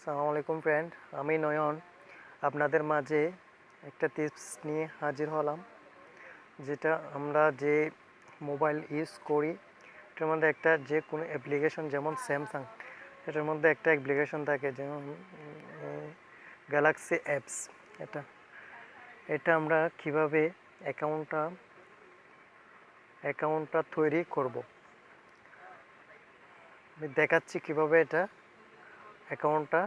আসসালামু আলাইকুম ফ্রেন্ড, আমি নয়ন আপনাদের মাঝে একটা টিপস নিয়ে হাজির হলাম। যেটা আমরা যে মোবাইল ইউজ করি এটার মধ্যে একটা যে কোনো অ্যাপ্লিকেশন, যেমন স্যামসাং, এটার মধ্যে একটা অ্যাপ্লিকেশন থাকে যেমন গ্যালাক্সি অ্যাপস। এটা এটা আমরা কিভাবে অ্যাকাউন্টটা তৈরি করব, আমি দেখাচ্ছি কিভাবে এটা অ্যাকাউন্টটা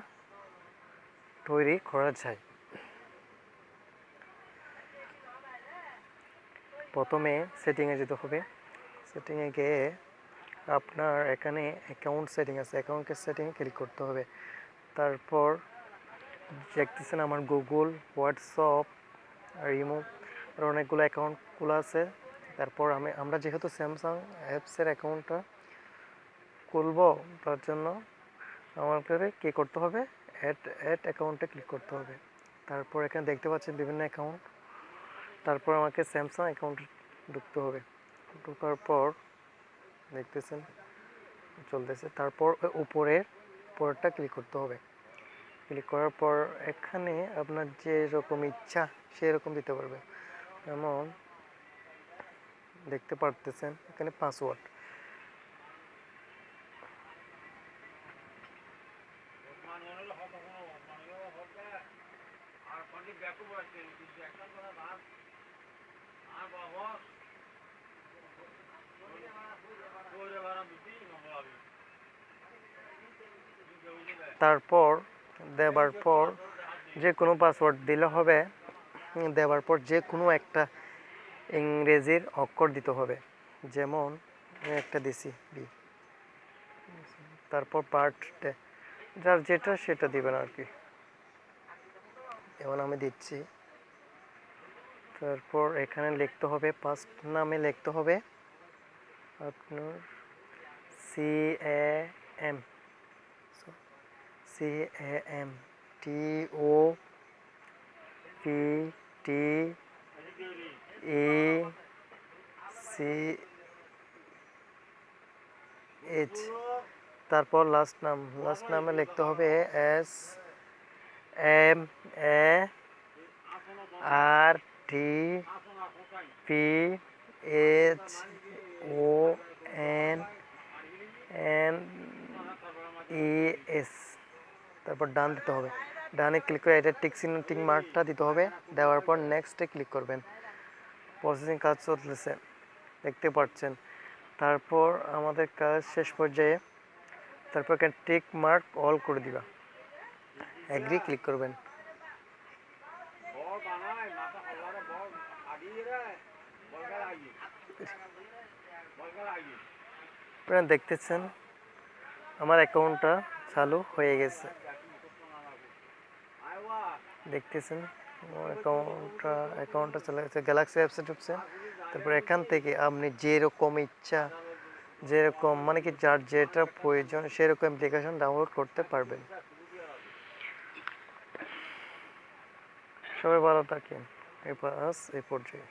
তৈরি করা যায়। প্রথমে সেটিংয়ে যেতে হবে। সেটিংয়ে গিয়ে আপনার এখানে অ্যাকাউন্ট সেটিং আছে, অ্যাকাউন্টের সেটিংয়ে ক্লিক করতে হবে। তারপর দেখতেছেন আমার গুগল, হোয়াটসঅ্যাপ, ইমো আর অনেকগুলো অ্যাকাউন্টগুলো আছে। তারপর আমরা যেহেতু স্যামসাং অ্যাপসের অ্যাকাউন্টটা খুলবো, তার জন্য আমাদের কী করতে হবে, অ্যাড অ্যাকাউন্টে ক্লিক করতে হবে। তারপর এখানে দেখতে পাচ্ছেন বিভিন্ন অ্যাকাউন্ট। তারপর আমাকে স্যামসাং অ্যাকাউন্টে ঢুকতে হবে। ঢোকার পর দেখতেছেন চলতেছে। তারপর উপরেরটা ক্লিক করতে হবে। ক্লিক করার পর এখানে আপনার যেরকম ইচ্ছা সেরকম দিতে পারবেন। যেমন দেখতে পারতেছেন এখানে পাসওয়ার্ড। তারপর দেওয়ার পর যে কোনো পাসওয়ার্ড দিলে হবে। দেওয়ার পর যে কোনো একটা ইংরেজির অক্ষর দিতে হবে, যেমন একটা দিছি বি। তারপর পার্টে যার যেটা সেটা দিবেন আর কি। যেমন আমি দিচ্ছি। তারপর এখানে লিখতে হবে, ফার্স্ট নামে লিখতে হবে আপনার CAM TOPTECH। তারপর লাস্ট নামে লিখতে হবে SMARTPHONES। তারপর ডান দিতে হবে। ডানে ক্লিক করে এটা টিক মার্কটা দিতে হবে। দেওয়ার পর নেক্সটে ক্লিক করবেন। প্রসেসিং কাজ চলতেছে দেখতে পাচ্ছেন। তারপর আমাদের কাজ শেষ পর্যায়ে। তারপর এখানে টিক মার্ক অল করে দিবা, এগ্রি ক্লিক করবেন। আপনারা দেখতেছেন আমার অ্যাকাউন্টটা চালু হয়ে গেছে। দেখতেছেন অ্যাকাউন্টটা চলে গেছে, গ্যালাক্সি অ্যাপসে ঢুকছে। তারপর এখান থেকে আপনি যেরকম ইচ্ছা, যেরকম মানে কি যার যেটা প্রয়োজন সেরকম অ্যাপ্লিকেশন ডাউনলোড করতে পারবেন। সবাই ভালো থাকেন। এই পর্যায়ে।